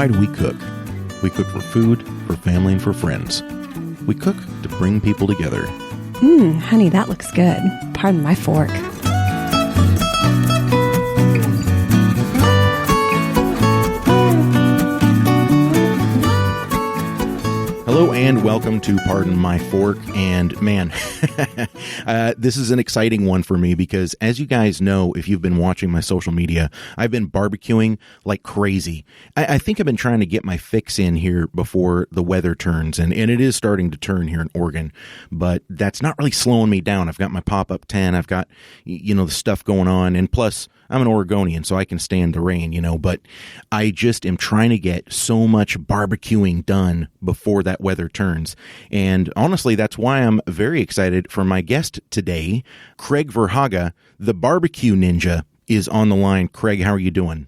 Why do we cook? We cook for food, for family, and for friends. We cook to bring people together. Honey, that looks good. Pardon my fork. Hello and welcome to Pardon My Fork. And man, this is an exciting one for me because as you guys know, if you've been watching my social media, I've been barbecuing like crazy. I think I've been trying to get my fix in here before the weather turns, and it is starting to turn here in Oregon, but that's not really slowing me down. I've got my pop-up tent. I've got, the stuff going on, and plus I'm an Oregonian, so I can stand the rain, but I just am trying to get so much barbecuing done before that weather turns. And honestly, that's why I'm very excited for my guest today. Craig Verhage, the BBQ Ninja, is on the line. Craig, how are you doing?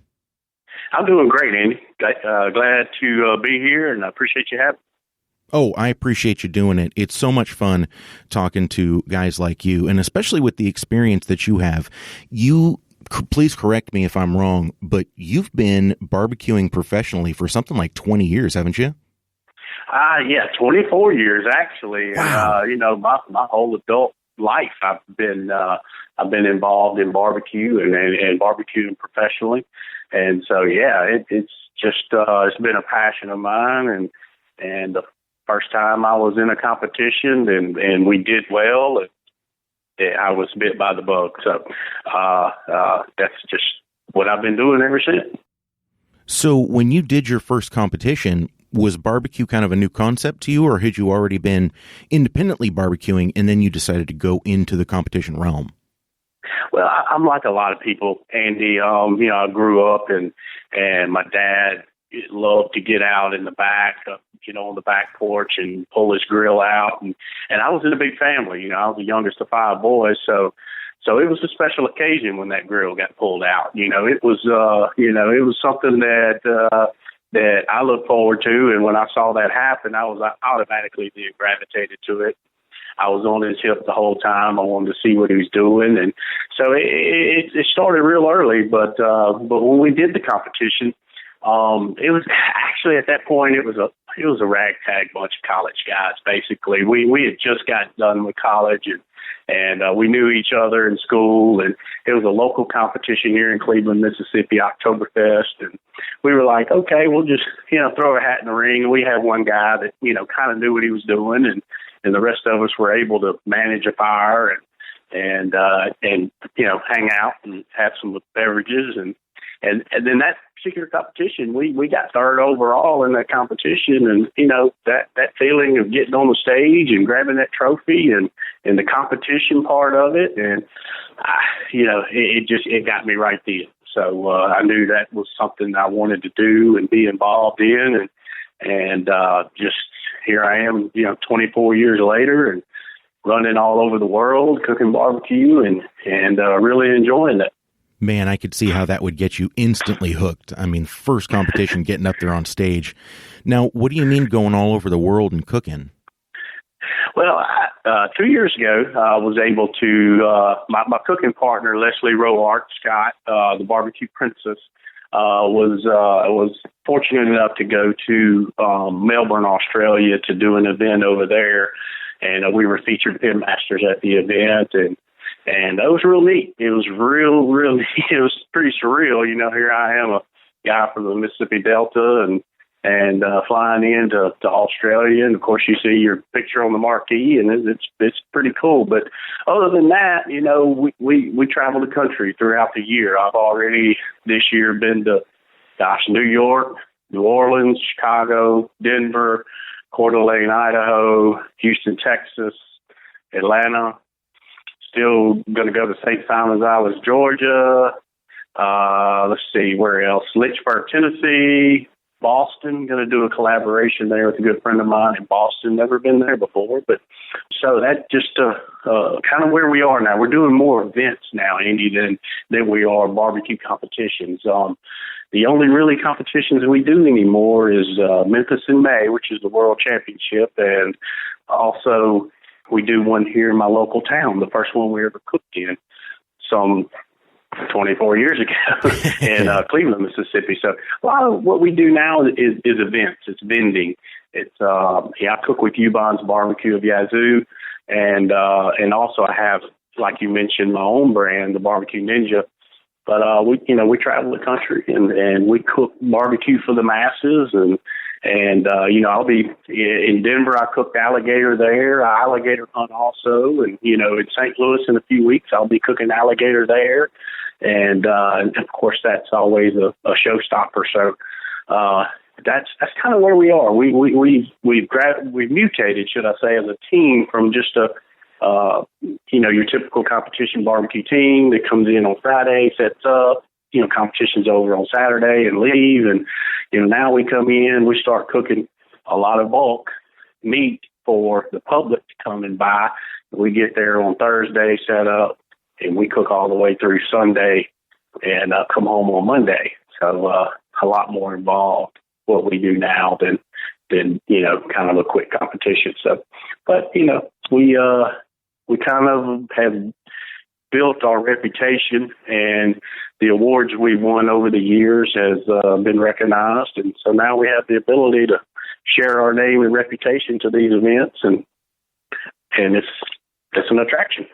I'm doing great, Andy. Glad to be here, and I appreciate you having me. Oh, I appreciate you doing it. It's so much fun talking to guys like you, and especially with the experience that you have. Please correct me if I'm wrong, but you've been barbecuing professionally for something like 20 years, haven't you? Yeah, 24 years actually. Wow. My whole adult life, I've been involved in barbecue and barbecuing professionally, and so yeah, it's just it's been a passion of mine. And the first time I was in a competition, and we did well. I was bit by the bug. So that's just what I've been doing ever since. So when you did your first competition, was barbecue kind of a new concept to you, or had you already been independently barbecuing and then you decided to go into the competition realm? Well, I'm like a lot of people, Andy. I grew up and my dad loved to get out in the back, on the back porch and pull his grill out. And I was in a big family. I was the youngest of 5 boys. So it was a special occasion when that grill got pulled out. It was something that I look forward to. And when I saw that happen, I was automatically gravitated to it. I was on his hip the whole time. I wanted to see what he was doing. And so it started real early, but when we did the competition, it was actually at that point, it was a ragtag bunch of college guys. Basically, we had just got done with college and we knew each other in school, and it was a local competition here in Cleveland, Mississippi, Oktoberfest. And we were like, okay, we'll just, throw a hat in the ring. And we had one guy that, kind of knew what he was doing, and the rest of us were able to manage a fire and hang out and have some beverages. And then that particular competition, we got third overall in that competition. And, that feeling of getting on the stage and grabbing that trophy and the competition part of it. And, it got me right then. So I knew that was something I wanted to do and be involved in. And just here I am, 24 years later and running all over the world, cooking barbecue and really enjoying it. Man, I could see how that would get you instantly hooked. I mean, first competition, getting up there on stage. Now, what do you mean going all over the world and cooking? Well, 2 years ago, I was able to, my cooking partner, Leslie Roart Scott, the barbecue princess, was fortunate enough to go to Melbourne, Australia to do an event over there. And we were featured pitmasters at the event, and that was real neat. It was real neat. It was pretty surreal. Here I am, a guy from the Mississippi Delta, and flying into Australia. And of course, you see your picture on the marquee, and it's pretty cool. But other than that, we travel the country throughout the year. I've already this year been to, New York, New Orleans, Chicago, Denver, Coeur d'Alene, Idaho, Houston, Texas, Atlanta. Still going to go to St. Simon's Islands, Georgia. Let's see, where else? Lynchburg, Tennessee. Boston, going to do a collaboration there with a good friend of mine in Boston. Never been there before, but so that just kind of where we are now. We're doing more events now, Andy, than we are barbecue competitions. The only really competitions we do anymore is Memphis in May, which is the World Championship, and also we do one here in my local town, the first one we ever cooked in, some 24 years ago in Cleveland, Mississippi. So a lot of what we do now is events. It's vending. It's I cook with UBON's Barbecue of Yazoo, and also I have, like you mentioned, my own brand, the BBQ Ninja. But we travel the country and we cook barbecue for the masses, and I'll be in Denver. I cooked alligator there, alligator hunt also, and in St. Louis in a few weeks I'll be cooking alligator there, and of course that's always a showstopper. So that's kind of where we are. We've mutated, should I say, as a team from just your typical competition barbecue team that comes in on Friday, sets up, competition's over on Saturday and leave. And, now we come in, we start cooking a lot of bulk meat for the public to come and buy. We get there on Thursday, set up, and we cook all the way through Sunday and come home on Monday. So a lot more involved what we do now than kind of a quick competition. So, but, we kind of have built our reputation, and the awards we've won over the years has been recognized. And so now we have the ability to share our name and reputation to these events, and it's an attraction.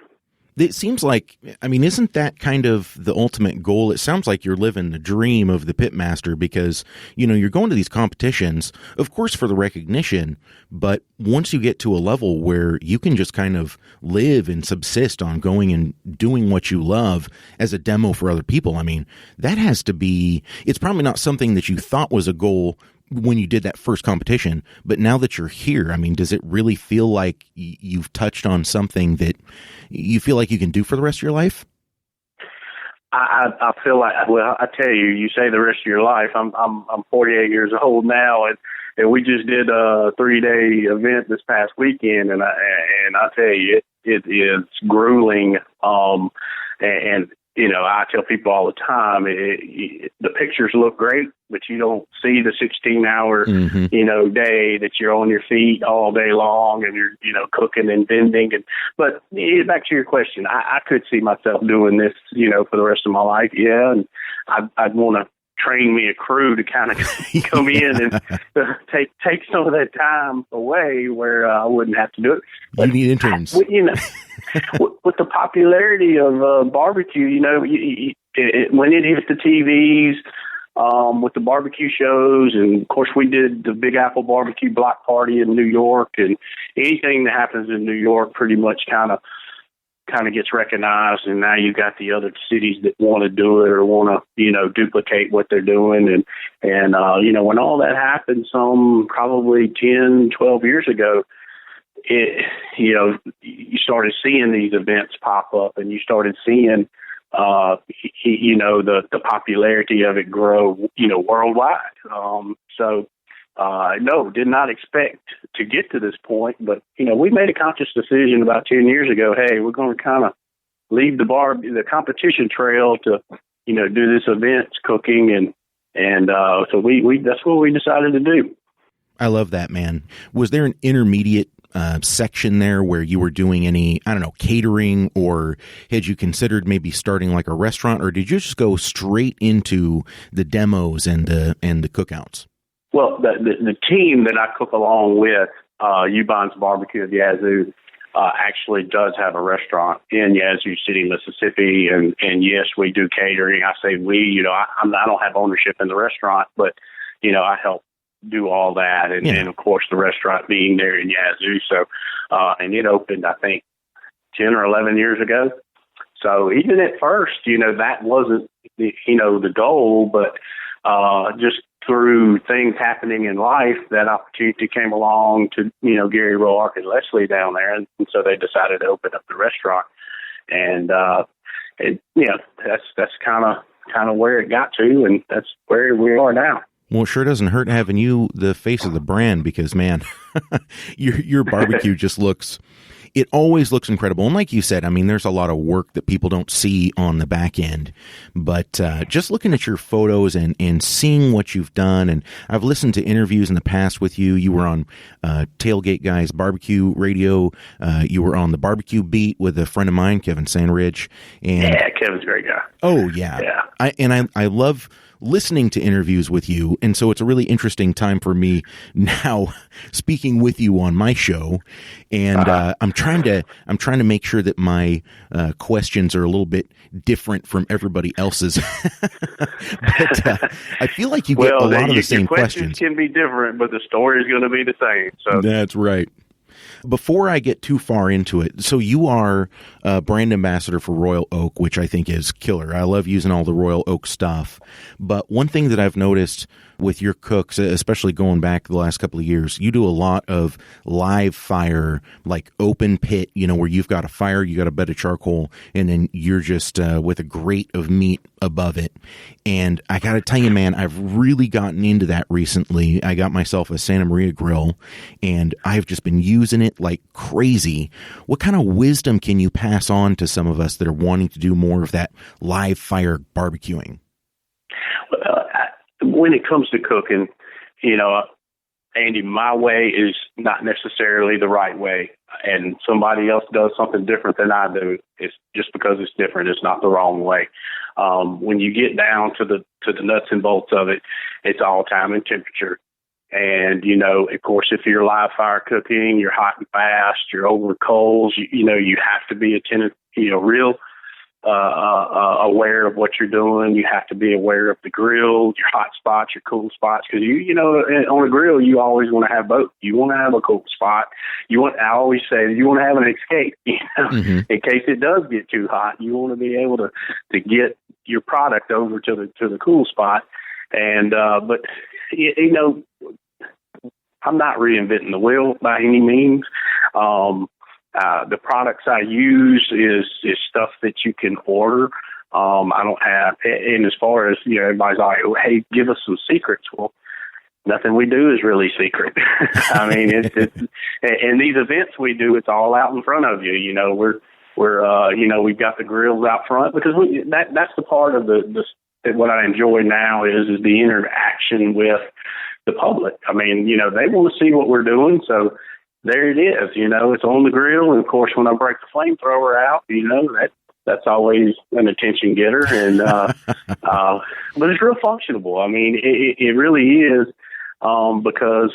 It seems like, isn't that kind of the ultimate goal? It sounds like you're living the dream of the pitmaster because, you're going to these competitions, of course, for the recognition, but once you get to a level where you can just kind of live and subsist on going and doing what you love as a demo for other people, that has to be, it's probably not something that you thought was a goal when you did that first competition, but now that you're here, does it really feel like you've touched on something that you feel like you can do for the rest of your life? I feel like, well, I tell you, you say the rest of your life. I'm 48 years old now, and we just did a 3-day event this past weekend, and I tell you, it is grueling. And I tell people all the time, the pictures look great, but you don't see the 16-hour, day that you're on your feet all day long and you're, cooking and vending. But back to your question, I could see myself doing this, for the rest of my life. Yeah. And I'd want to train me a crew to kind of come in and take some of that time away where I wouldn't have to do it. But you need interns. With the popularity of barbecue, when it hit the TVs, with the barbecue shows, and of course we did the Big Apple Barbecue Block Party in New York, and anything that happens in New York pretty much kind of gets recognized, and now you got the other cities that want to do it or want to, duplicate what they're doing. And when all that happened, probably 10, 12 years ago, you started seeing these events pop up, and you started seeing, the popularity of it grow, worldwide. No, did not expect to get to this point, but, we made a conscious decision about 10 years ago. Hey, we're going to kind of leave the competition trail to, do this events cooking. And so that's what we decided to do. I love that, man. Was there an intermediate section there where you were doing any, catering, or had you considered maybe starting like a restaurant, or did you just go straight into the demos and the cookouts? Well, the team that I cook along with, UBON's Barbecue of Yazoo, actually does have a restaurant in Yazoo City, Mississippi, and yes, we do catering. I say we, I don't have ownership in the restaurant, but I help do all that, and of course the restaurant being there in Yazoo. So, and it opened, I think, 10 or 11 years ago. So even at first, that wasn't the goal, but just through things happening in life, that opportunity came along to, Gary Roark and Leslie down there. And so they decided to open up the restaurant. And, that's kind of where it got to. And that's where we are now. Well, it sure doesn't hurt having you the face of the brand, because, man, your barbecue just looks, it always looks incredible. And like you said, I mean, there's a lot of work that people don't see on the back end, but just looking at your photos and seeing what you've done, and I've listened to interviews in the past with you. You were on Tailgate Guys Barbecue Radio. You were on the Barbecue Beat with a friend of mine, Kevin Sandridge. And yeah, Kevin's a great guy. Oh, yeah. I love listening to interviews with you, and so it's a really interesting time for me now speaking with you on my show, and I'm trying to make sure that my questions are a little bit different from everybody else's. But I feel like you get a lot of the same questions. Can be different, but the story is going to be the same. So that's right. Before I get too far into it, so you are a brand ambassador for Royal Oak, which I think is killer. I love using all the Royal Oak stuff. But one thing that I've noticed with your cooks, especially going back the last couple of years, you do a lot of live fire, like open pit, where you've got a fire, you got a bed of charcoal, and then you're just with a grate of meat above it. And I got to tell you, man, I've really gotten into that recently. I got myself a Santa Maria grill, and I've just been using it like crazy. What kind of wisdom can you pass on to some of us that are wanting to do more of that live fire barbecuing? When it comes to cooking, Andy, my way is not necessarily the right way, and somebody else does something different than I do. It's just because it's different. It's not the wrong way. When you get down to the nuts and bolts of it, it's all time and temperature. And, of course, if you're live fire cooking, you're hot and fast, you're over coals, you have to be attentive, real aware of what you're doing. You have to be aware of the grill, your hot spots, your cool spots, because on a grill you always want to have both. You want to have a cool spot. I always say you want to have an escape. In case it does get too hot, you want to be able to get your product over to the cool spot. And but I'm not reinventing the wheel by any means. The products I use is stuff that you can order. I don't have, and as far as, everybody's like, oh, hey, give us some secrets. Well, nothing we do is really secret. I mean, it's and these events we do, it's all out in front of you. We've got the grills out front because that's the part of what I enjoy now is the interaction with the public. I mean, they want to see what we're doing, so there it is. It's on the grill, and of course, when I break the flamethrower out, that's always an attention getter, and but it's real functional. I mean, it really is, because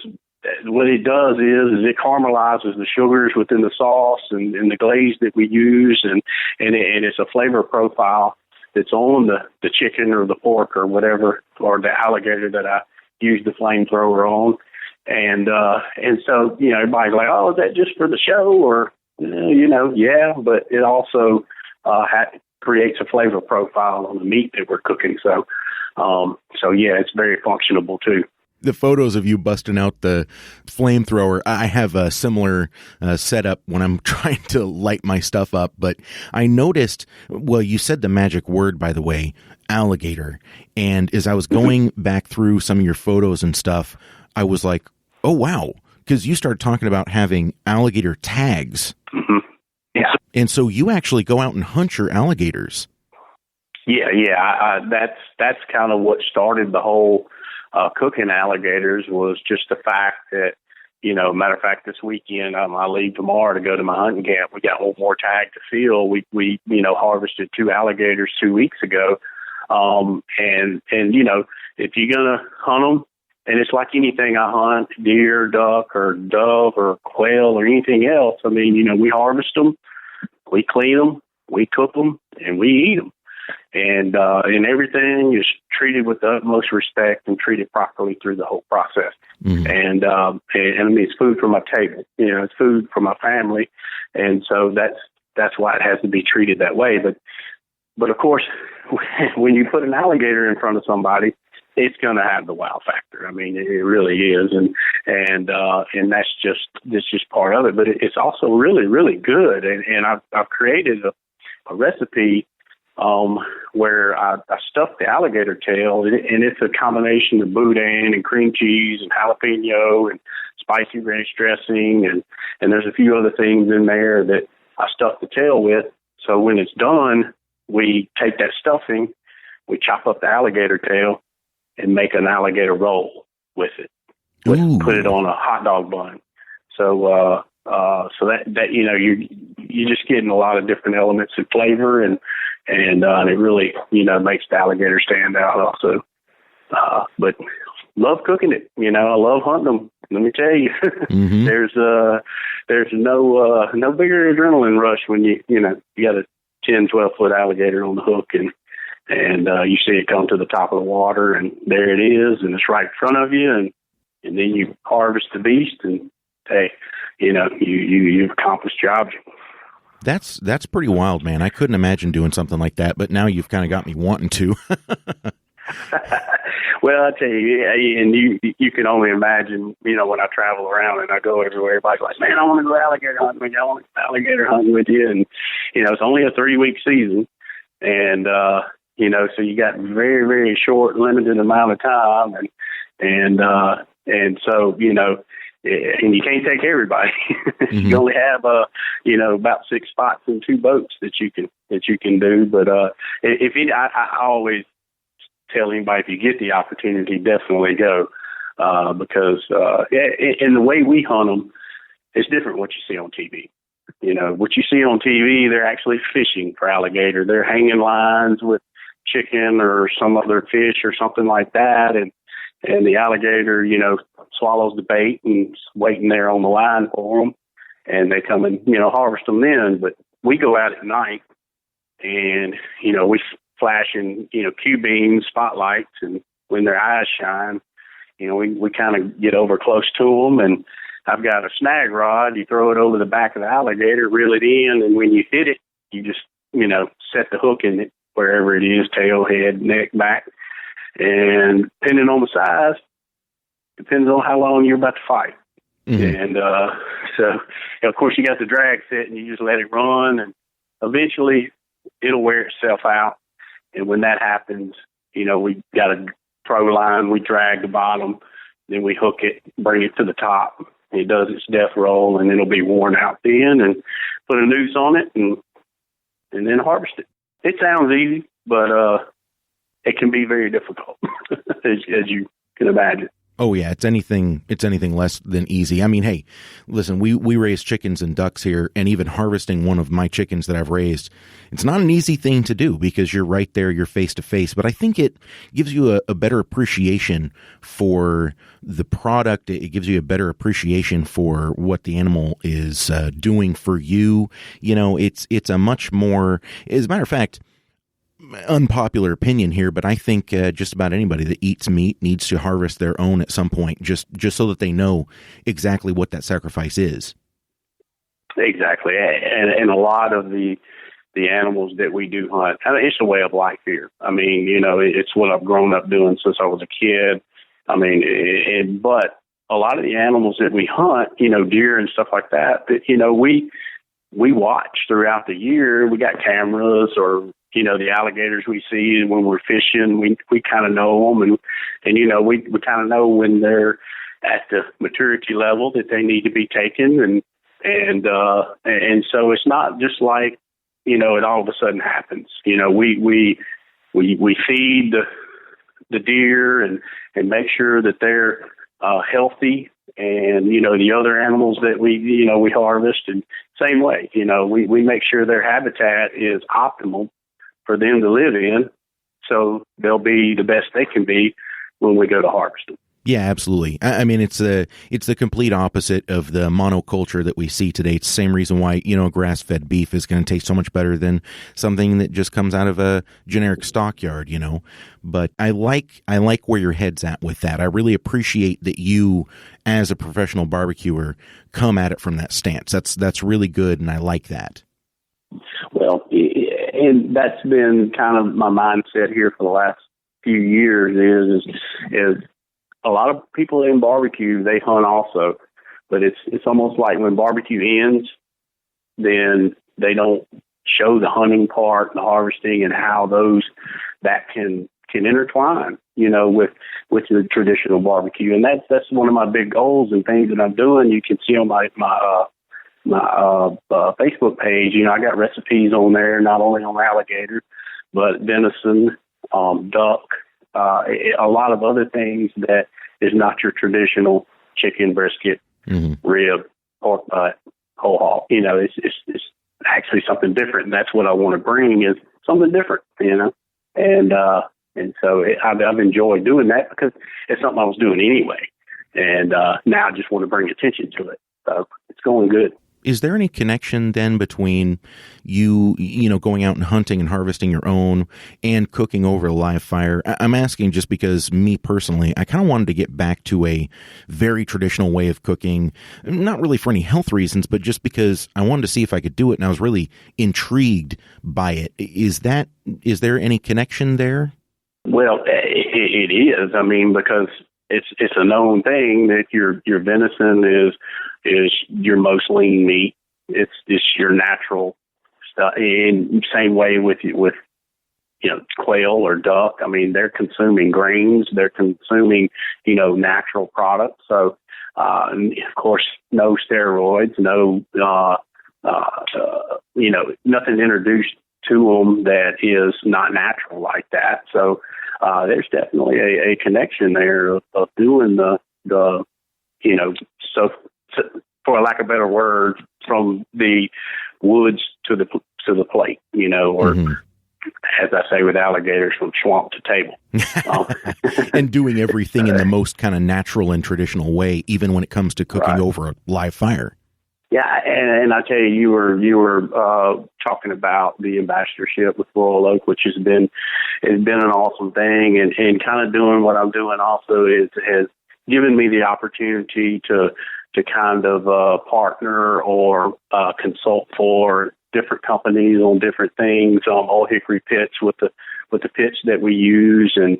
what it does is it caramelizes the sugars within the sauce and the glaze that we use, and it's a flavor profile that's on the chicken or the pork or whatever, or the alligator that I use the flamethrower on. And so, everybody's like, oh, is that just for the show? Or, yeah, but it also creates a flavor profile on the meat that we're cooking. So yeah, it's very functional too. The photos of you busting out the flamethrower, I have a similar setup when I'm trying to light my stuff up. But I noticed, well, you said the magic word, by the way, alligator. And as I was going back through some of your photos and stuff, I was like, oh, wow, because you started talking about having alligator tags. Mm-hmm. Yeah. And so you actually go out and hunt your alligators. Yeah. That's kind of what started the whole cooking alligators, was just the fact that, matter of fact, this weekend, I leave tomorrow to go to my hunting camp. We got one more tag to fill. We harvested 2 alligators 2 weeks ago. And if you're going to hunt them, and it's like anything I hunt, deer, duck, or dove, or quail, or anything else. I mean, we harvest them, we clean them, we cook them, and we eat them. And everything is treated with the utmost respect and treated properly through the whole process. Mm-hmm. And I mean, it's food for my table. It's food for my family. And so that's why it has to be treated that way. But of course, when you put an alligator in front of somebody, it's going to have the wow factor. I mean, it really is, and that's just part of it. But it's also really, really good. And I've created a recipe where I stuffed the alligator tail, and it's a combination of boudin and cream cheese and jalapeno and spicy ranch dressing, and there's a few other things in there that I stuffed the tail with. So when it's done, we take that stuffing, we chop up the alligator tail, and make an alligator roll with it. Put it on a hot dog bun. So that you're just getting a lot of different elements of flavor, and it really makes the alligator stand out also. But love cooking it. I love hunting them. Let me tell you, mm-hmm. there's no bigger adrenaline rush when you got a 10, 12-foot alligator on the hook, and you see it come to the top of the water, and there it is, and it's right in front of you, and then you harvest the beast, and hey, you've accomplished your object. That's pretty wild, man. I couldn't imagine doing something like that, but now you've kind of got me wanting to. Well, I tell you, and you can only imagine, when I travel around and I go everywhere, everybody's like, man, I want to go alligator hunting with you. I want to go alligator hunting with you. And, it's only a 3-week season. And, so you got very, very short, limited amount of time. And so, and you can't take everybody. Mm-hmm. You only have, about 6 spots and 2 boats that you can do. But, I always tell anybody, if you get the opportunity, definitely go, because in the way we hunt them, it's different what you see on TV. What you see on TV, they're actually fishing for alligator. They're hanging lines with chicken or some other fish or something like that, and the alligator, swallows the bait and is waiting there on the line for them, and they come and harvest them then. But we go out at night, and we flashing, Q-beam spotlights, and when their eyes shine, we kind of get over close to them, and I've got a snag rod. You throw it over the back of the alligator, reel it in, and when you hit it, you just, set the hook in it, wherever it is, tail, head, neck, back, and depending on the size, depends on how long you're about to fight. Mm-hmm. And so, of course, you got the drag set, and you just let it run, and eventually it'll wear itself out. And when that happens, we got a throw line, we drag the bottom, then we hook it, bring it to the top. It does its death roll, and it'll be worn out then, and put a noose on it, and then harvest it. It sounds easy, but it can be very difficult, as you can imagine. Oh yeah, it's anything less than easy. I mean, hey, listen, we raise chickens and ducks here, and even harvesting one of my chickens that I've raised, it's not an easy thing to do because you're right there, you're face to face. But I think it gives you a better appreciation for the product. It gives you a better appreciation for what the animal is doing for you. It's a much more, as a matter of fact, unpopular opinion here, but I think just about anybody that eats meat needs to harvest their own at some point, just so that they know exactly what that sacrifice is. Exactly, and a lot of the animals that we do hunt, it's a way of life here. I mean, it's what I've grown up doing since I was a kid. I mean, but a lot of the animals that we hunt, deer and stuff like that, we watch throughout the year. We got cameras, or the alligators we see when we're fishing, we kind of know them, and we kind of know when they're at the maturity level that they need to be taken, and so it's not just like it all of a sudden happens. We feed the deer and make sure that they're healthy, and the other animals that we harvest, and same way, we make sure their habitat is optimal for them to live in, so they'll be the best they can be when we go to harvest them. Yeah, absolutely. I mean, it's the complete opposite of the monoculture that we see today. It's the same reason why, grass-fed beef is going to taste so much better than something that just comes out of a generic stockyard, But I like where your head's at with that. I really appreciate that you, as a professional barbecuer, come at it from that stance. That's really good, and I like that. Well, and that's been kind of my mindset here for the last few years is a lot of people in barbecue, they hunt also, but it's almost like when barbecue ends, then they don't show the hunting part and the harvesting and how that can intertwine, with the traditional barbecue. And that's one of my big goals and things that I'm doing. You can see on my Facebook page, I got recipes on there, not only on alligator, but venison, duck, a lot of other things that is not your traditional chicken, brisket, rib, pork butt, whole hog. It's actually something different. And that's what I want to bring, is something different, and so I've enjoyed doing that because it's something I was doing anyway. And now I just want to bring attention to it. So it's going good. Is there any connection then between you going out and hunting and harvesting your own and cooking over a live fire? I'm asking just because me personally, I kind of wanted to get back to a very traditional way of cooking, not really for any health reasons, but just because I wanted to see if I could do it. And I was really intrigued by it. Is there any connection there? Well, it is. I mean, because it's a known thing that your venison is your most lean meat. It's your natural stuff. In same way with quail or duck. I mean, they're consuming grains. They're consuming natural products. So, and of course, no steroids, no nothing introduced to them that is not natural like that. So there's definitely a connection there of doing the so for lack of a better word, from the woods to the plate, or as I say with alligators, from swamp to table. And doing everything in the most kind of natural and traditional way, even when it comes to cooking over a live fire. Yeah, and I tell you, you were talking about the ambassadorship with Royal Oak, which has been an awesome thing, and kind of doing what I'm doing also has given me the opportunity to kind of partner or consult for different companies on different things, Old Hickory pits with the pits that we use, and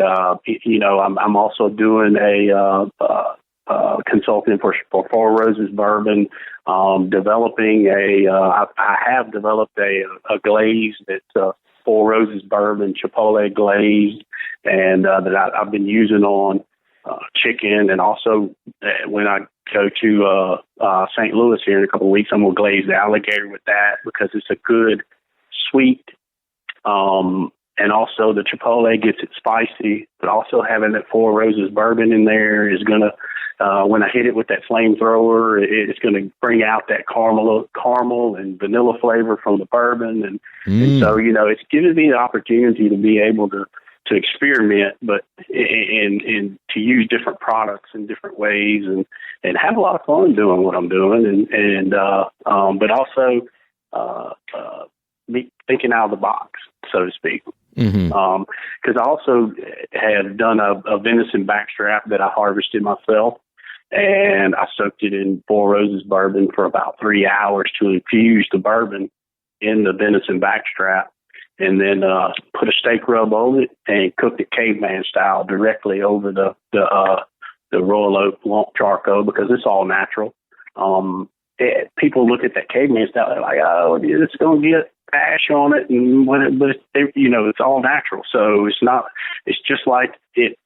I'm also doing a consulting for Four Roses Bourbon, developing I have developed a glaze that's Four Roses Bourbon Chipotle glaze, and that I've been using on chicken, and also when I go to St. Louis here in a couple of weeks, I'm going to glaze the alligator with that because it's a good sweet, and also the Chipotle gets it spicy, but also having that Four Roses Bourbon in there is going to, when I hit it with that flamethrower, it's going to bring out that caramel and vanilla flavor from the bourbon, and so it's given me the opportunity to be able to experiment, but and to use different products in different ways, and have a lot of fun doing what I'm doing, but also be thinking out of the box, so to speak. Because I also have done a venison backstrap that I harvested myself, and I soaked it in Four Roses Bourbon for about 3 hours to infuse the bourbon in the venison backstrap, and then put a steak rub on it and cooked it caveman style directly over the Royal Oak lump charcoal, because it's all natural. People look at that caveman style, they're like, oh, it's going to get ash on it, but it's all natural. So it's just like it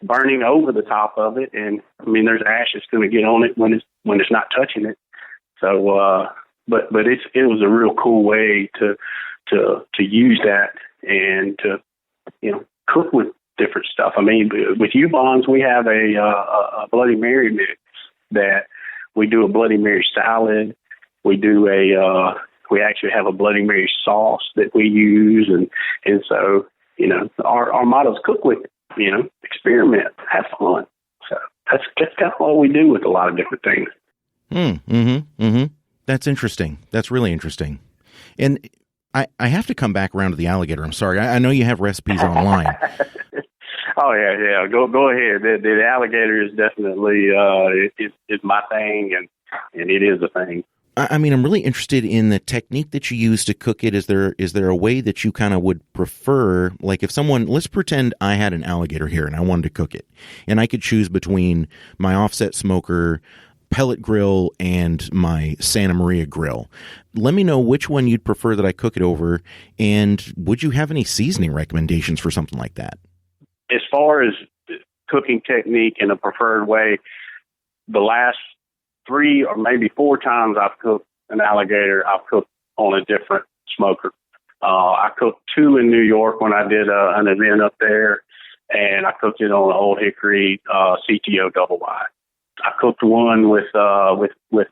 burning over the top of it, and I mean, there's ash that's going to get on it when it's not touching it. So, but it was a real cool way to use that and to cook with different stuff. I mean, with UBONs, we have a Bloody Mary mix that we do a Bloody Mary salad. We do we actually have a Bloody Mary sauce that we use, and so our motto is cook with it, experiment, have fun. So that's kind of what we do with a lot of different things. That's interesting. That's really interesting. And I have to come back around to the alligator. I'm sorry. I know you have recipes online. Oh yeah. Go ahead. The alligator is definitely is my thing, and it is a thing. I mean, I'm really interested in the technique that you use to cook it. Is there a way that you kind of would prefer? Like if someone, let's pretend I had an alligator here and I wanted to cook it, and I could choose between my offset smoker, pellet grill and my Santa Maria grill. Let me know which one you'd prefer that I cook it over, and would you have any seasoning recommendations for something like that? As far as cooking technique in a preferred way, the last 3 or maybe 4 times I've cooked an alligator, I've cooked on a different smoker. I cooked 2 in New York when I did an event up there, and I cooked it on an Old Hickory CTO double wide. I cooked one with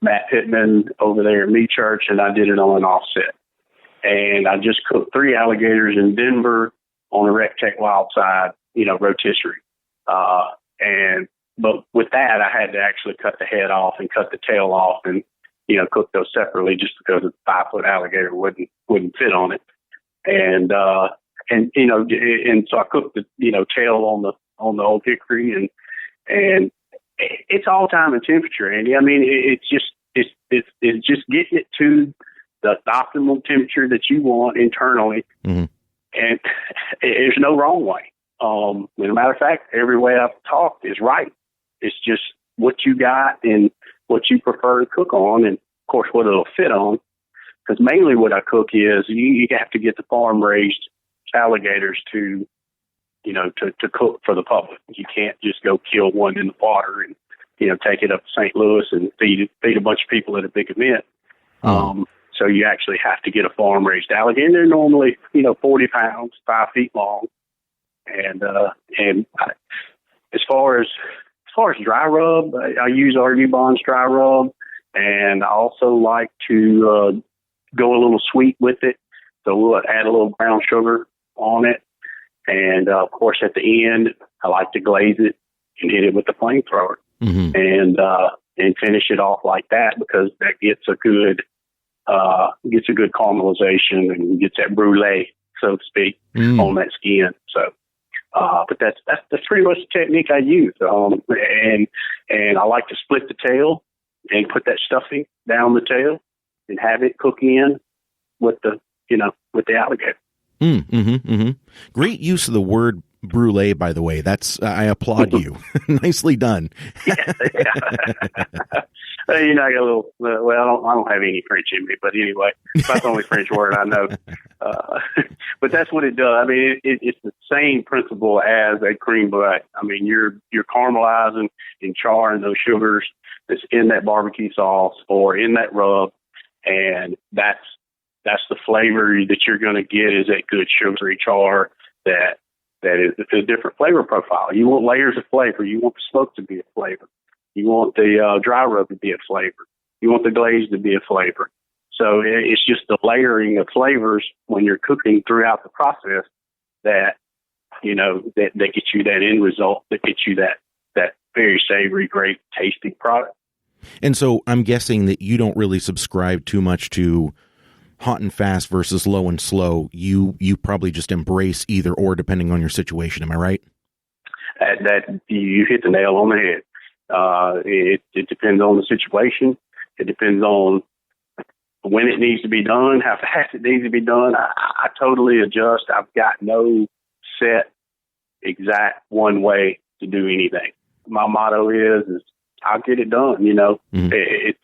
Matt Pittman over there at Me Church, and I did it on an offset. And I just cooked 3 alligators in Denver on a Rectech Wild Side, rotisserie. But with that, I had to actually cut the head off and cut the tail off, and cook those separately just because the 5-foot alligator wouldn't fit on it. And so I cooked the tail on the Old Hickory, and it's all time and temperature, Andy. I mean, it's just getting it to the optimal temperature that you want internally, and there's no wrong way. As a matter of fact, every way I've talked is right. It's just what you got and what you prefer to cook on, and of course what it'll fit on. Because mainly what I cook is you have to get the farm raised alligators to cook for the public. You can't just go kill one in the water and take it up to St. Louis and feed a bunch of people at a big event. So you actually have to get a farm raised alligator. They're normally 40 pounds, 5 feet long, and as far as dry rub, I use our UBON's dry rub, and I also like to go a little sweet with it. So we'll add a little brown sugar on it. And, of course, at the end, I like to glaze it and hit it with the flamethrower and finish it off like that, because that gets a good caramelization and gets that brulee, so to speak, on that skin. So, but that's pretty much the technique I use. And I like to split the tail and put that stuffing down the tail and have it cook in with the alligator. Great use of the word brulee, by the way. I applaud you. Nicely done. Yeah. I got a little. Well, I don't have any French in me, but anyway, that's the only French word I know. But that's what it does. I mean, it's the same principle as a creme brulee. I mean, you're caramelizing and charring those sugars that's in that barbecue sauce or in that rub, and that's the flavor that you're going to get, is that good sugary char that is a different flavor profile. You want layers of flavor. You want the smoke to be a flavor. You want the dry rub to be a flavor. You want the glaze to be a flavor. So it's just the layering of flavors when you're cooking throughout the process that gets you that end result, that gets you that very savory, great tasting product. And so I'm guessing that you don't really subscribe too much to hot and fast versus low and slow. You probably just embrace either or depending on your situation. Am I right? That you hit the nail on the head. It depends on the situation. It depends on when it needs to be done, how fast it needs to be done. I totally adjust. I've got no set exact one way to do anything. My motto is I'll get it done. It's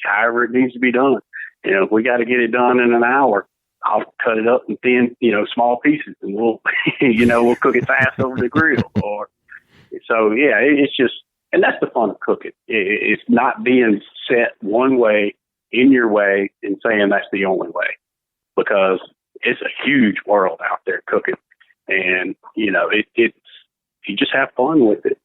however it needs to be done. If we got to get it done in an hour, I'll cut it up in thin, small pieces, and we'll cook it fast over the grill. It's just, and that's the fun of cooking. It's not being set one way in your way and saying that's the only way, because it's a huge world out there cooking, and you just have fun with it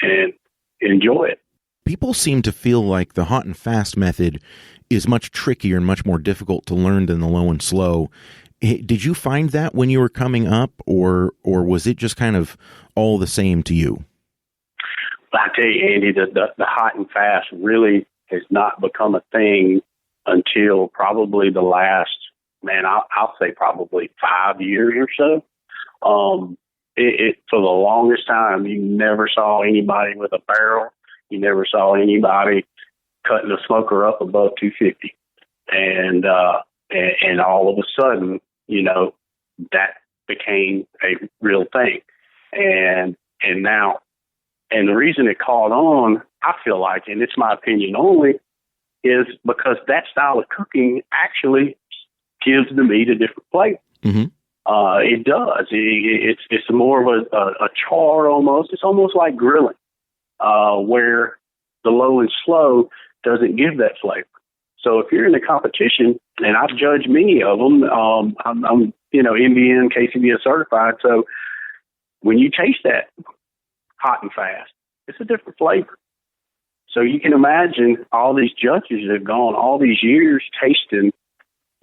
and enjoy it. People seem to feel like the hot and fast method is much trickier and much more difficult to learn than the low and slow. Did you find that when you were coming up, or was it just kind of all the same to you? I tell you, Andy, the hot and fast really has not become a thing until probably the last, I'll say probably 5 years or so. For the longest time, you never saw anybody with a barrel. You never saw anybody cutting the smoker up above 250. And all of a sudden, that became a real thing. And now, and the reason it caught on I feel like, and it's my opinion only, is because that style of cooking actually gives the meat a different flavor. Mm-hmm. It does. It's more of a char almost. It's almost like grilling, where the low and slow doesn't give that flavor. So if you're in a competition, and I've judged many of them, I'm MBN, KCBS certified. So when you taste that hot and fast, it's a different flavor. So you can imagine all these judges that have gone all these years tasting,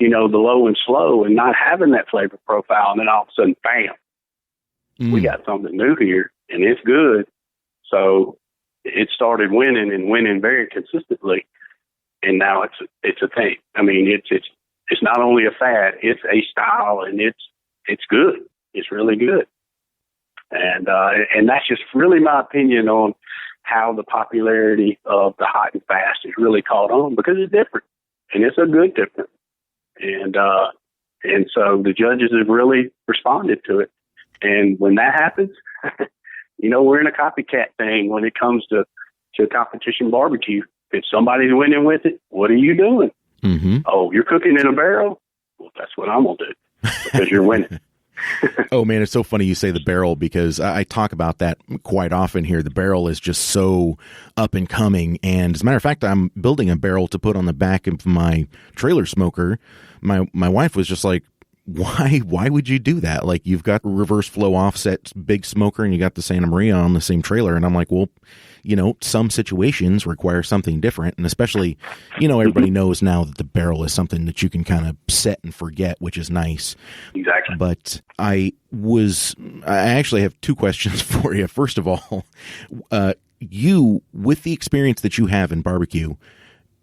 the low and slow and not having that flavor profile. And then all of a sudden, bam, we got something new here and it's good. So it started winning and winning very consistently. And now it's a thing. I mean, it's not only a fad, it's a style, and it's good. It's really good. And that's just really my opinion on how the popularity of the hot and fast is really caught on, because it's different, and it's a good different. And so the judges have really responded to it. And when that happens, we're in a copycat thing when it comes to competition barbecue. If somebody's winning with it, what are you doing? Mm-hmm. Oh, you're cooking in a barrel? Well, that's what I'm going to do, because you're winning. Oh, man, it's so funny you say the barrel, because I talk about that quite often here. The barrel is just so up and coming. And as a matter of fact, I'm building a barrel to put on the back of my trailer smoker. My wife was just like, why would you do that? Like, you've got reverse flow offset big smoker and you got the Santa Maria on the same trailer. And I'm like, well, some situations require something different. And especially, everybody knows now that the barrel is something that you can kind of set and forget, which is nice. Exactly. But I actually have two questions for you. First of all, you, with the experience that you have in barbecue,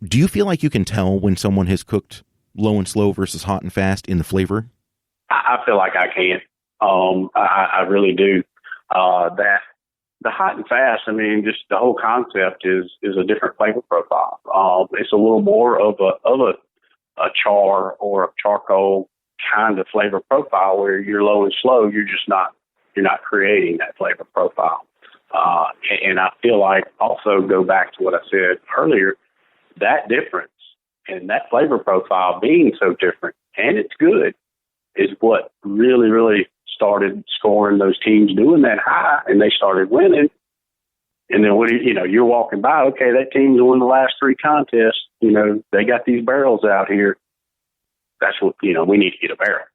do you feel like you can tell when someone has cooked low and slow versus hot and fast in the flavor? I feel like I can. I really do. That the hot and fast, I mean, just the whole concept is a different flavor profile. It's a little more of a char or a charcoal kind of flavor profile, where you're low and slow, you're not creating that flavor profile. And I feel like, also go back to what I said earlier, that difference and that flavor profile being so different, and it's good, is what really, really started scoring those teams doing that high, and they started winning. And then you're walking by, okay, that team's won the last 3 contests. They got these barrels out here. That's what, we need to get a barrel.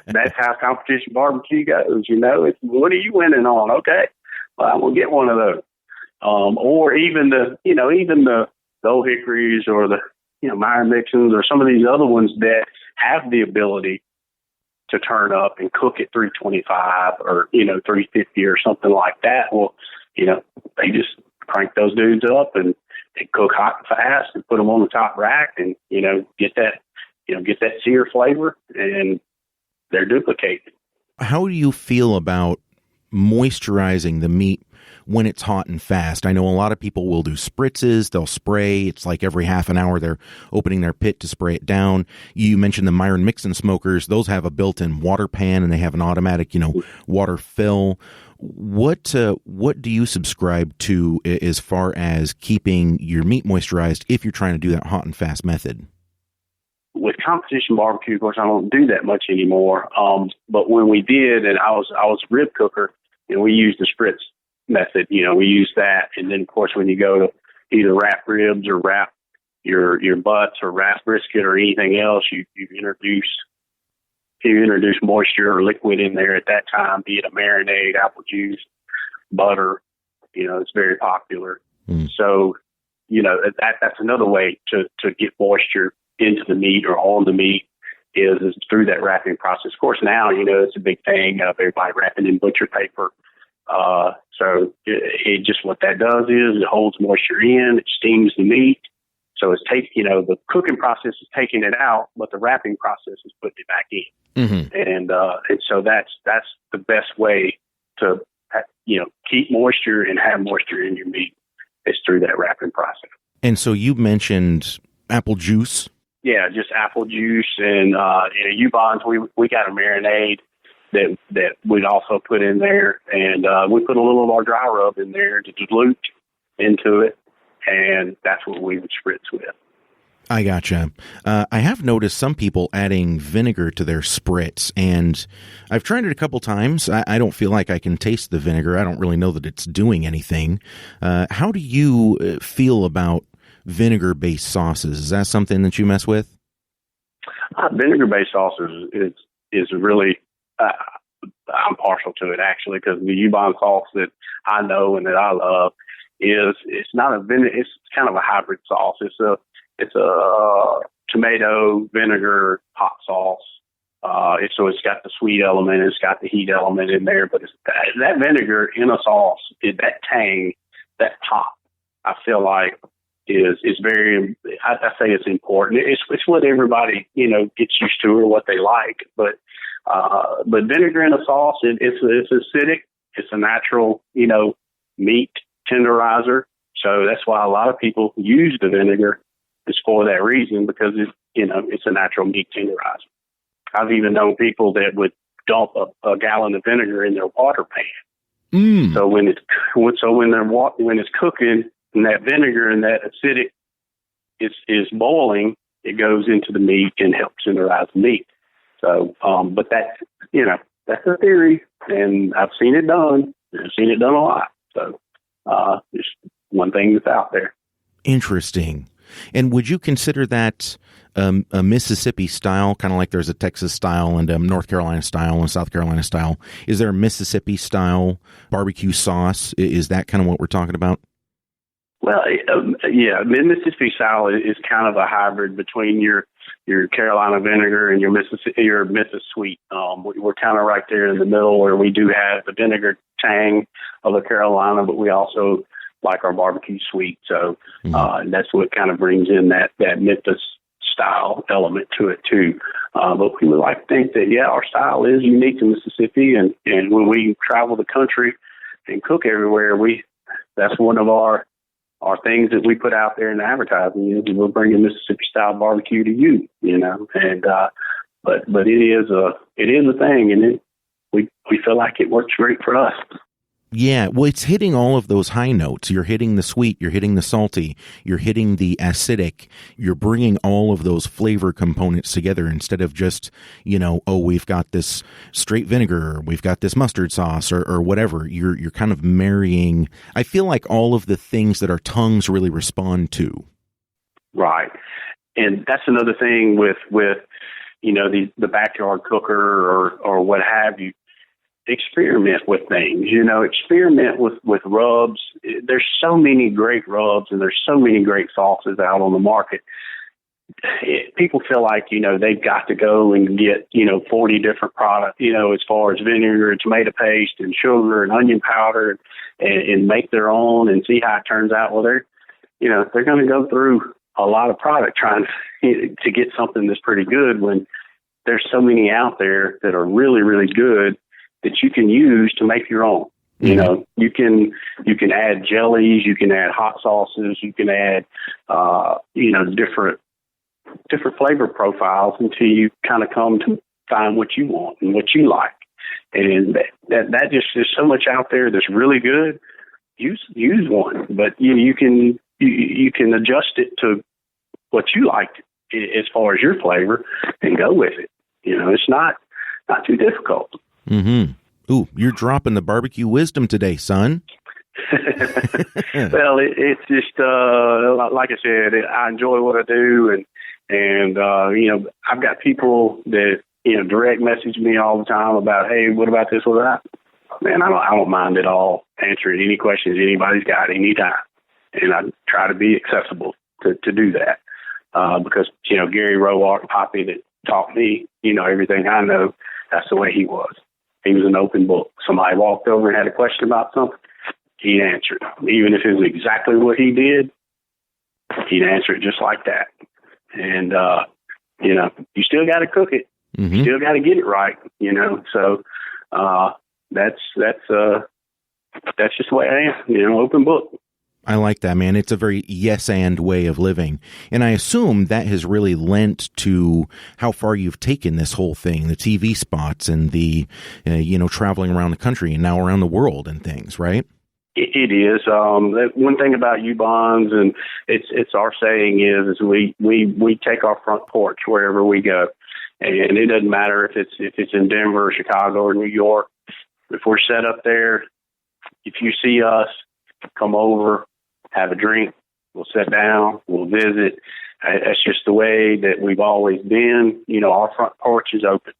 That's how competition barbecue goes. It's, what are you winning on? Okay, well, I'm gonna get one of those. Or even the Old Hickories, or the Meyer Mixons, or some of these other ones that have the ability to turn up and cook at 325 or 350 or something like that. Well, they just crank those dudes up and they cook hot and fast and put them on the top rack, and get that sear flavor, and they're duplicated. How do you feel about moisturizing the meat when it's hot and fast? I know a lot of people will do spritzes. They'll spray. It's like every half an hour they're opening their pit to spray it down. You mentioned the Myron Mixon smokers. Those have a built-in water pan, and they have an automatic, water fill. What do you subscribe to as far as keeping your meat moisturized if you're trying to do that hot and fast method? With competition barbecue, of course, I don't do that much anymore. But when we did, and I was a rib cooker, and we used the spritz method. We use that, and then of course when you go to either wrap ribs or wrap your butts or wrap brisket or anything else, you introduce moisture or liquid in there at that time, be it a marinade, apple juice, butter. It's very popular. So that's another way to get moisture into the meat or on the meat is through that wrapping process. Of course, now it's a big thing of everybody wrapping in butcher paper. So it just, what that does is it holds moisture in, it steams the meat. So it's the cooking process is taking it out, but the wrapping process is putting it back in. Mm-hmm. And so that's the best way to, keep moisture and have moisture in your meat, is through that wrapping process. And so you mentioned apple juice. Yeah, just apple juice and, UBONs. We got a marinade that we'd also put in there, and we put a little of our dry rub in there to dilute into it, and that's what we would spritz with. I gotcha. I have noticed some people adding vinegar to their spritz, and I've tried it a couple times. I don't feel like I can taste the vinegar. I don't really know that it's doing anything. How do you feel about vinegar-based sauces? Is that something that you mess with? Vinegar-based sauces is really, I'm partial to it actually, because the UBON sauce that I know and that I love it's not a vinegar. It's kind of a hybrid sauce. It's a tomato vinegar hot sauce. So it's got the sweet element, it's got the heat element in there, but that vinegar in a sauce, that tang, that pop, I feel like is very. I say it's important. It's what everybody gets used to or what they like. But vinegar in a sauce, it's acidic. It's a natural meat tenderizer. So that's why a lot of people use the vinegar. It's for that reason, because it's a natural meat tenderizer. I've even known people that would dump a gallon of vinegar in their water pan. So when it's cooking and that vinegar and that acidic is boiling, it goes into the meat and helps tenderize the meat. So, but that's a theory, and I've seen it done. I've seen it done a lot. So, just one thing that's out there. Interesting. And would you consider that a Mississippi style, kind of like there's a Texas style and a North Carolina style and South Carolina style? Is there a Mississippi style barbecue sauce? Is that kind of what we're talking about? Well, yeah, Mississippi style is kind of a hybrid between your Carolina vinegar and your Mrs. Sweet. We're kind of right there in the middle, where we do have the vinegar tang of the Carolina, but we also like our barbecue sweet. So that's what kind of brings in that Memphis style element to it too. But we would like to think that, our style is unique to Mississippi, and when we travel the country and cook everywhere, that's one of our things that we put out there in the advertising. We're bringing Mississippi style barbecue to you, and but it is a thing, and we feel like it works great for us. Yeah, well, it's hitting all of those high notes. You're hitting the sweet, you're hitting the salty, you're hitting the acidic. You're bringing all of those flavor components together instead of just, we've got this straight vinegar, or we've got this mustard sauce, or whatever. You're kind of marrying, I feel like, all of the things that our tongues really respond to. Right. And that's another thing with the backyard cooker or what have you. Experiment with things, experiment with rubs. There's so many great rubs and there's so many great sauces out on the market. People feel like, they've got to go and get, 40 different products, as far as vinegar and tomato paste and sugar and onion powder and make their own and see how it turns out. Well, they're going to go through a lot of product trying to get something that's pretty good, when there's so many out there that are really, really good that you can use to make your own. You can add jellies, you can add hot sauces, you can add, different flavor profiles until you kind of come to find what you want and what you like. And that just is so much out there that's really good. Use one, but you can adjust it to what you like as far as your flavor and go with it. It's not too difficult. Mm-hmm. Ooh, you're dropping the barbecue wisdom today, son. Well, it's just like I said, I enjoy what I do, and I've got people that direct message me all the time about, hey, what about this or that? Man, I don't mind at all answering any questions anybody's got anytime, and I try to be accessible to do that because Gary Roark, Poppy, that taught me everything I know. That's the way he was. He was an open book. Somebody walked over and had a question about something, he'd answer it. Even if it was exactly what he did, he'd answer it just like that. And, you still got to cook it. Mm-hmm. You still got to get it right, So that's just the way I am, open book. I like that, man. It's a very yes and way of living. And I assume that has really lent to how far you've taken this whole thing, the TV spots and the, traveling around the country and now around the world and things, right? It is. One thing about UBONs, and it's our saying is we take our front porch wherever we go, and it doesn't matter if it's in Denver or Chicago or New York. If we're set up there, if you see us, come over, have a drink, we'll sit down, we'll visit. That's just the way that we've always been. Our front porch is open,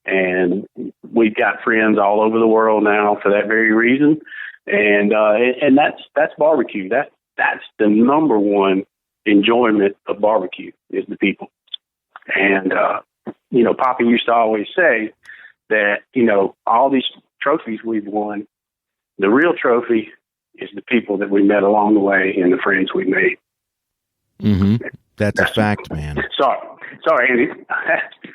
and we've got friends all over the world now for that very reason. And that's barbecue. That's the number one enjoyment of barbecue is the people. And Papa used to always say that all these trophies we've won, the real trophy is the people that we met along the way and the friends we made. Mm-hmm. That's a fact, man. Sorry, Andy.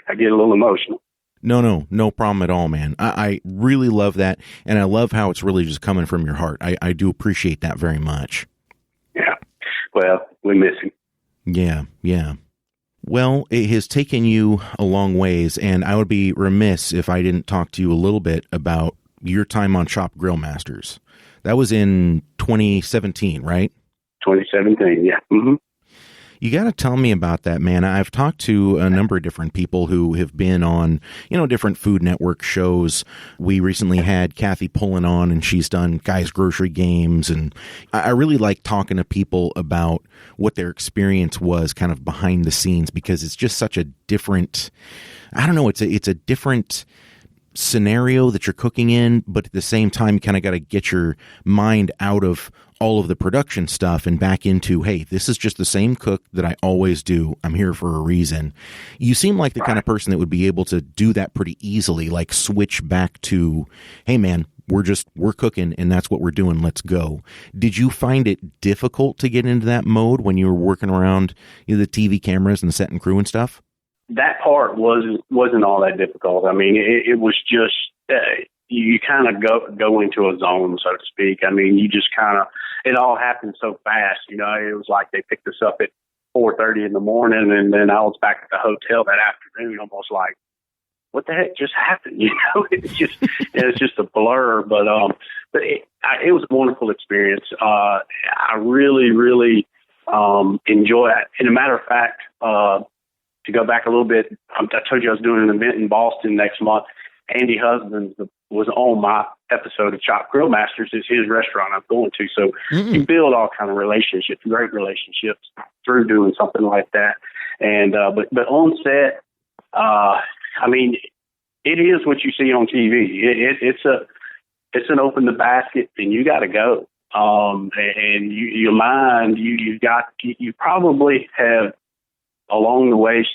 I get a little emotional. No problem at all, man. I really love that, and I love how it's really just coming from your heart. I do appreciate that very much. Yeah. Well, we miss him. Yeah. Well, it has taken you a long ways, and I would be remiss if I didn't talk to you a little bit about your time on Shop Grill Masters. That was in 2017, right? 2017, yeah. Mm-hmm. You got to tell me about that, man. I've talked to a number of different people who have been on, different Food Network shows. We recently had Kathy Pullen on, and she's done Guys Grocery Games. And I really like talking to people about what their experience was kind of behind the scenes, because it's just such a different, it's a different scenario that you're cooking in, but at the same time, you kind of got to get your mind out of all of the production stuff and back into, hey, this is just the same cook that I always do. I'm here for a reason. You seem like the kind of person that would be able to do that pretty easily, like switch back to, hey man, we're cooking and that's what we're doing. Let's go. Did you find it difficult to get into that mode when you were working around the TV cameras and the set and crew and stuff? That part wasn't all that difficult. I mean, it was just, you kind of go into a zone, so to speak. I mean, you just kind of, it all happened so fast. It was like they picked us up at 4:30 in the morning, and then I was back at the hotel that afternoon, almost like, what the heck just happened? It's just a blur. But it was a wonderful experience. I really, really enjoy it. And a matter of fact, to go back a little bit, I told you I was doing an event in Boston next month. Andy Husbands was on my episode of Shop Grill Masters. It's his restaurant I'm going to. So you build all kind of relationships, great relationships through doing something like that. And, but on set, I mean, it is what you see on TV. It's an open the basket and you got to go. And your mind, you probably have along the way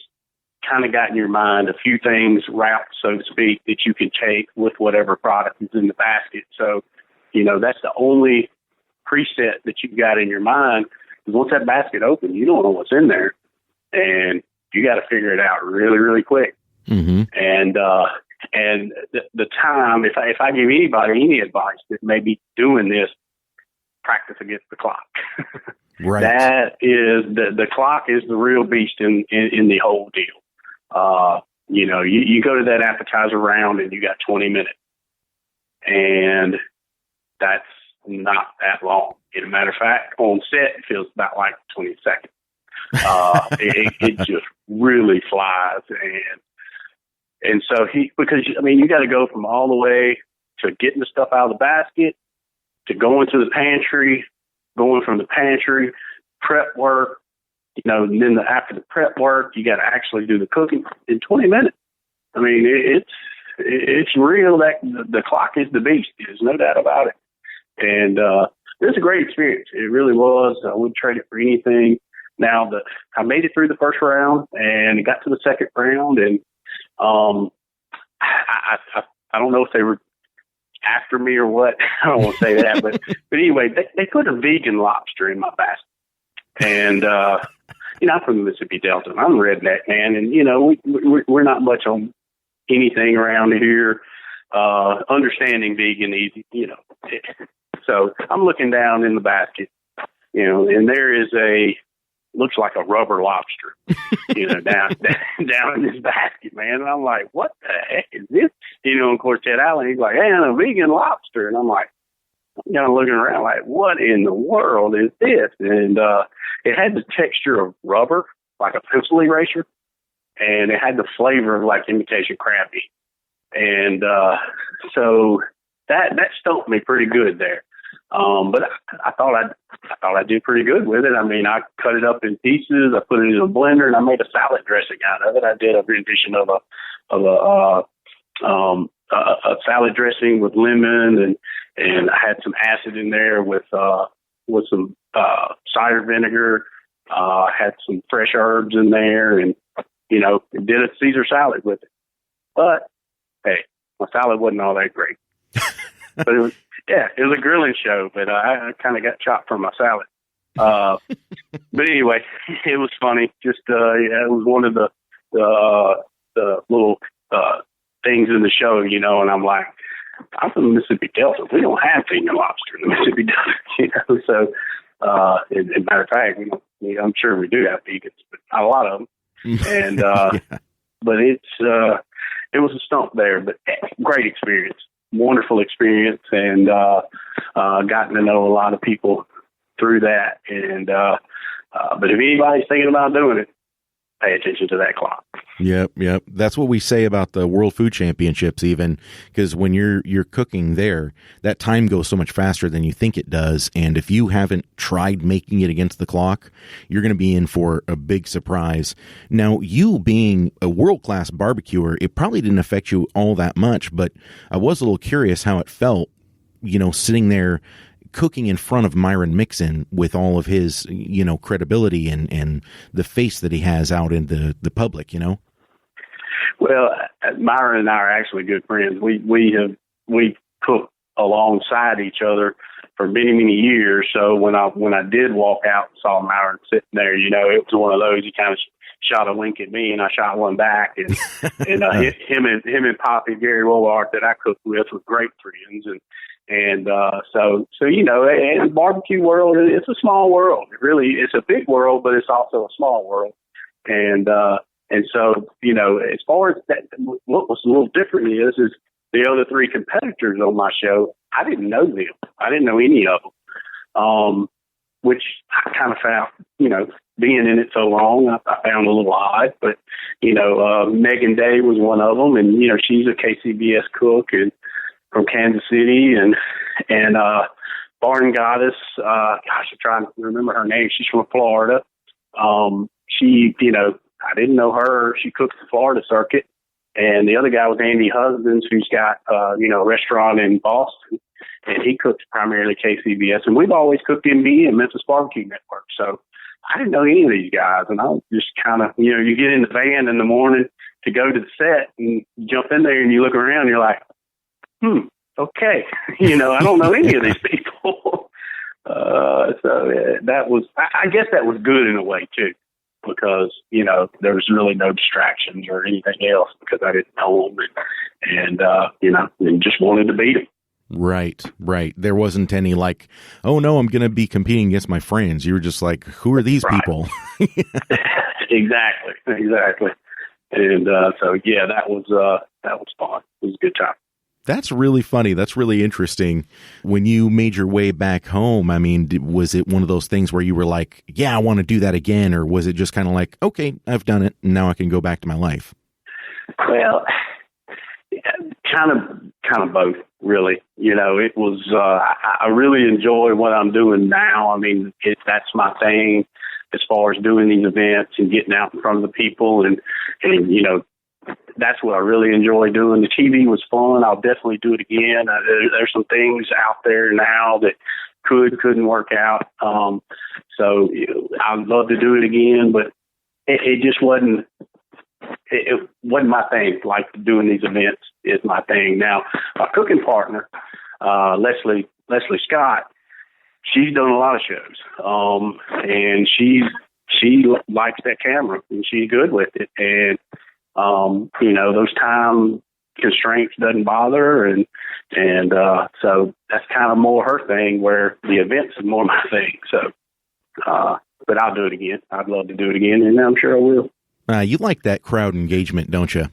kind of got in your mind a few things wrapped, so to speak, that you can take with whatever product is in the basket. So, that's the only preset that you've got in your mind. Because once that basket opens, you don't know what's in there, and you got to figure it out really, really quick. Mm-hmm. And the time, if I give anybody any advice that may be doing this, practice against the clock. Right. That is the clock is the real beast in the whole deal. You go to that appetizer round and you got 20 minutes, and that's not that long. As a matter of fact, on set it feels about like 20 seconds. It just really flies, and so because you got to go from all the way to getting the stuff out of the basket to going to the pantry, going from the pantry, prep work, and then after the prep work, you got to actually do the cooking in 20 minutes. I mean, it's real that the clock is the beast. There's no doubt about it. And it was a great experience. It really was. I wouldn't trade it for anything. Now, I made it through the first round and it got to the second round, and I don't know if they were after me or what. I don't want to say that, but anyway, they put a vegan lobster in my basket. And, I'm from the Mississippi Delta. I'm a redneck, man. And, we're not much on anything around here. Understanding vegan easy, So I'm looking down in the basket, and there is looks like a rubber lobster, down in this basket, man. And I'm like, what the heck is this? Of course, Ted Allen, he's like, hey, a vegan lobster. And I'm like, I'm kind of looking around like, what in the world is this? And it had the texture of rubber, like a pencil eraser, and it had the flavor of like imitation crab meat. And so that stumped me pretty good there. But I thought I did pretty good with it. I mean, I cut it up in pieces. I put it in a blender, and I made a salad dressing out of it. I did a rendition of a salad dressing with lemon, and I had some acid in there with some cider vinegar. Had some fresh herbs in there, and did a Caesar salad with it. But hey, my salad wasn't all that great. But it was a grilling show, but I kind of got chopped from my salad. But anyway, it was funny. Just it was one of the little things in the show, and I'm like, I'm from the Mississippi Delta. We don't have finger lobster in the Mississippi Delta, So, as a matter of fact, I'm sure we do have vegans, but not a lot of them. And but it was a stump there, but great experience. Wonderful experience, and gotten to know a lot of people through that. And but if anybody's thinking about doing it, pay attention to that clock. Yep. That's what we say about the World Food Championships, even, because when you're cooking there, that time goes so much faster than you think it does. And if you haven't tried making it against the clock, you're going to be in for a big surprise. Now, you being a world-class barbecuer, it probably didn't affect you all that much, but I was a little curious how it felt, sitting there cooking in front of Myron Mixon with all of his, credibility and the face that he has out in the public, Well, Myron and I are actually good friends. We cooked alongside each other for many, many years. So when I did walk out and saw Myron sitting there, it was one of those, he kind of shot a wink at me and I shot one back, and him and Poppy, Gary Woolard, that I cooked with, were great friends. And so and barbecue world, it's a small world. It's a big world, but it's also a small world. And so, as far as that, what was a little different is the other three competitors on my show, I didn't know them. I didn't know any of them, which I kind of found, being in it so long, I found a little odd. But, Megan Day was one of them, and, she's a KCBS cook and from Kansas City, and Barn Goddess, I'm trying to remember her name. She's from Florida. She, I didn't know her. She cooks the Florida circuit. And the other guy was Andy Husbands, who's got, a restaurant in Boston, and he cooks primarily KCBS. And we've always cooked MB, Memphis Barbecue Network. So I didn't know any of these guys. And I was just kind of, you get in the van in the morning to go to the set and jump in there and you look around and you're like, okay. I don't know any of these people. That was, I guess that was good in a way too, because, there was really no distractions or anything else because I didn't know them and just wanted to beat them. Right. There wasn't any like, oh no, I'm going to be competing against my friends. You were just like, who are these people? Exactly. And that was fun. It was a good time. That's really funny. That's really interesting. When you made your way back home, I mean, was it one of those things where you were like, yeah, I want to do that again? Or was it just kind of like, okay, I've done it, and now I can go back to my life? Well, kind of both, really. It was, I really enjoy what I'm doing now. I mean, that's my thing as far as doing these events and getting out in front of the people and that's what I really enjoy doing. The TV was fun. I'll definitely do it again. There's some things out there now that couldn't work out. So I'd love to do it again, but it just wasn't. It wasn't my thing. Like doing these events is my thing. Now, my cooking partner, Leslie Scott, she's done a lot of shows, and she likes that camera and she's good with it. And those time constraints doesn't bother her, and so that's kind of more her thing, where the events is more my thing. So, but I'll do it again. I'd love to do it again, and I'm sure I will. You like that crowd engagement, don't you?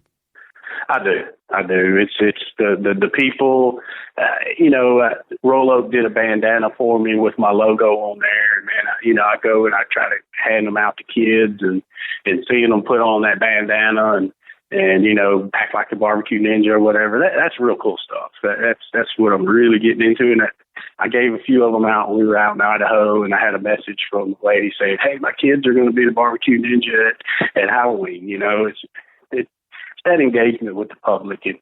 I do. I do. It's the people. Rolo did a bandana for me with my logo on there, and man, I go and I try to hand them out to kids, and seeing them put on that bandana and act like the BBQ Ninja or whatever. That's real cool stuff. That's what I'm really getting into, and I gave a few of them out when we were out in Idaho, and I had a message from a lady saying, "Hey, my kids are going to be the BBQ Ninja at Halloween." It's that engagement with the public, and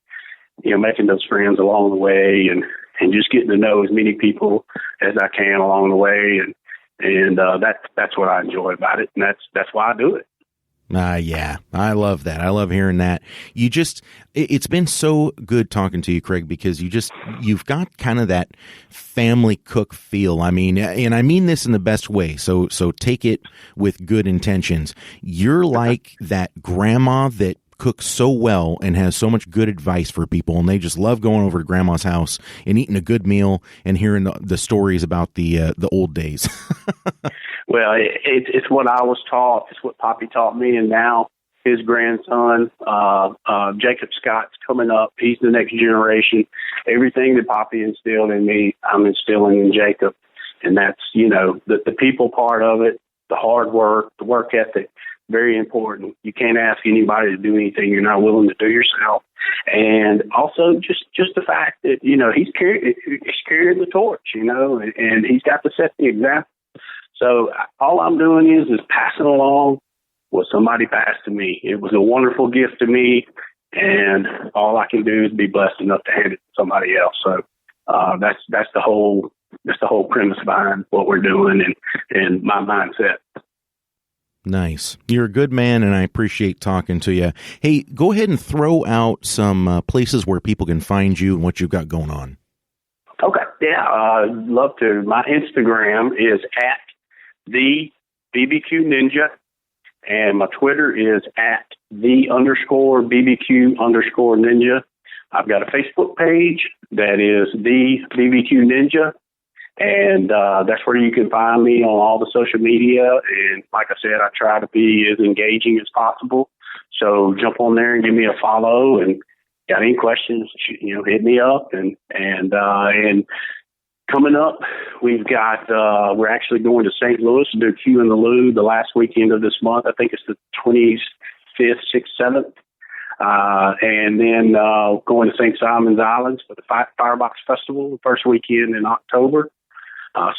making those friends along the way, and just getting to know as many people as I can along the way, and that's what I enjoy about it, and that's why I do it. Yeah, I love that. I love hearing that. It's been so good talking to you, Craig, because you've got kind of that family cook feel. I mean, and I mean this in the best way. So take it with good intentions. You're like that grandma that cooks so well and has so much good advice for people, and they just love going over to grandma's house and eating a good meal and hearing the stories about the old days. Well, it's what I was taught. It's what Poppy taught me, and now his grandson, Jacob Scott's coming up. He's the next generation. Everything that Poppy instilled in me, I'm instilling in Jacob, and that's the people part of it, the hard work, the work ethic. Very important. You can't ask anybody to do anything you're not willing to do yourself. And also just the fact that, he's carrying the torch, and he's got to set the example. So all I'm doing is passing along what somebody passed to me. It was a wonderful gift to me, and all I can do is be blessed enough to hand it to somebody else. So that's the whole premise behind what we're doing and my mindset. Nice. You're a good man, and I appreciate talking to you. Hey, go ahead and throw out some places where people can find you and what you've got going on. Okay. Yeah, I'd love to. My Instagram is at the BBQ Ninja, and my Twitter is at _BBQ_Ninja. I've got a Facebook page that is the BBQ Ninja. And that's where you can find me on all the social media. And like I said, I try to be as engaging as possible. So jump on there and give me a follow. And got any questions, hit me up. And coming up, we've got we're actually going to St. Louis to do Q in the Lou the last weekend of this month. I think it's the 25th, 6th, 7th. And then going to St. Simon's Islands for the Firebox Festival the first weekend in October.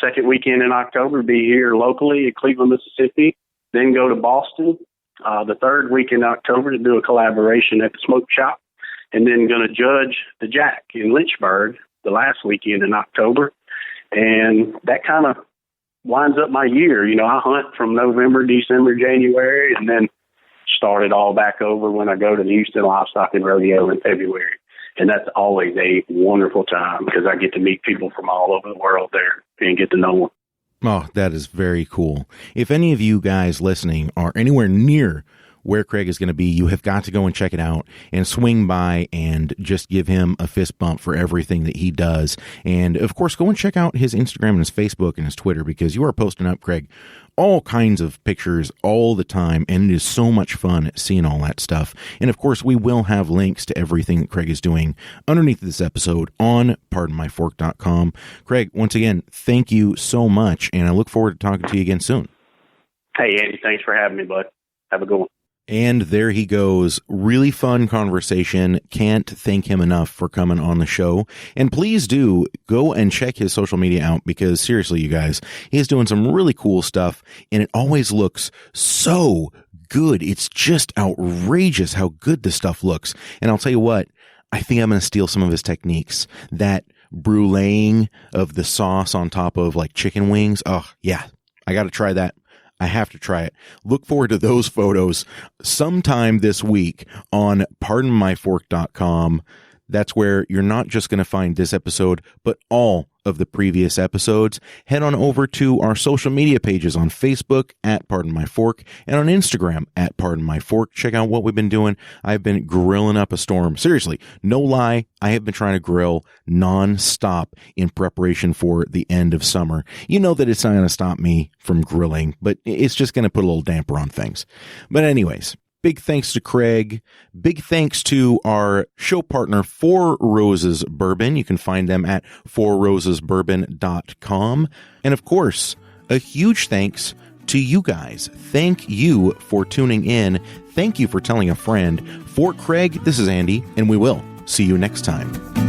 Second weekend in October, be here locally in Cleveland, Mississippi. Then go to Boston the third week in October to do a collaboration at the Smoke Shop. And then going to judge the Jack in Lynchburg the last weekend in October. And that kind of winds up my year. I hunt from November, December, January, and then start it all back over when I go to the Houston Livestock and Rodeo in February. And that's always a wonderful time because I get to meet people from all over the world there and get to know them. Oh, that is very cool. If any of you guys listening are anywhere near where Craig is going to be, you have got to go and check it out and swing by and just give him a fist bump for everything that he does. And of course, go and check out his Instagram and his Facebook and his Twitter, because you are posting up, Craig, all kinds of pictures all the time, and it is so much fun seeing all that stuff. And of course, we will have links to everything that Craig is doing underneath this episode on pardonmyfork.com. Craig, once again, thank you so much, and I look forward to talking to you again soon. Hey, Andy, thanks for having me, bud. Have a good one. And there he goes. Really fun conversation. Can't thank him enough for coming on the show. And please do go and check his social media out, because seriously, you guys, he's doing some really cool stuff, and it always looks so good. It's just outrageous how good this stuff looks. And I'll tell you what, I think I'm going to steal some of his techniques. That bruleeing of the sauce on top of like chicken wings. Oh yeah, I got to try that. I have to try it. Look forward to those photos sometime this week on pardonmyfork.com. That's where you're not just going to find this episode, but all of the previous episodes. Head on over to our social media pages on Facebook at Pardon My Fork and on Instagram at Pardon My Fork. Check out what we've been doing. I've been grilling up a storm. Seriously, no lie. I have been trying to grill nonstop in preparation for the end of summer. You know that it's not going to stop me from grilling, but it's just going to put a little damper on things. But anyways, Big thanks to Craig. Big thanks to our show partner, Four Roses Bourbon. You can find them at fourrosesbourbon.com. And of course, a huge thanks to you guys. Thank you for tuning in. Thank you for telling a friend. For Craig, this is Andy, and we will see you next time.